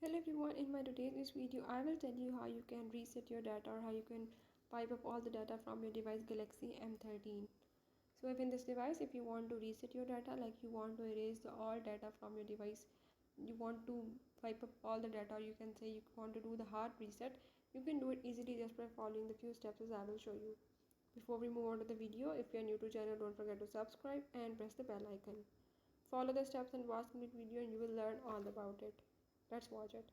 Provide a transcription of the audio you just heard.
Hello everyone, in my today's video I will tell you how you can reset your data or how you can wipe up all the data from your device Galaxy M13. So if in this device, if you want to reset your data, like you want to erase all data from your device, you want to wipe up all the data, or you can say you want to do the hard reset, you can do it easily just by following the few steps as I will show you. Before we move on to the video, if you are new to the channel, don't forget to subscribe and press the bell icon. Follow the steps and watch the video and you will learn all about it. Let's watch it.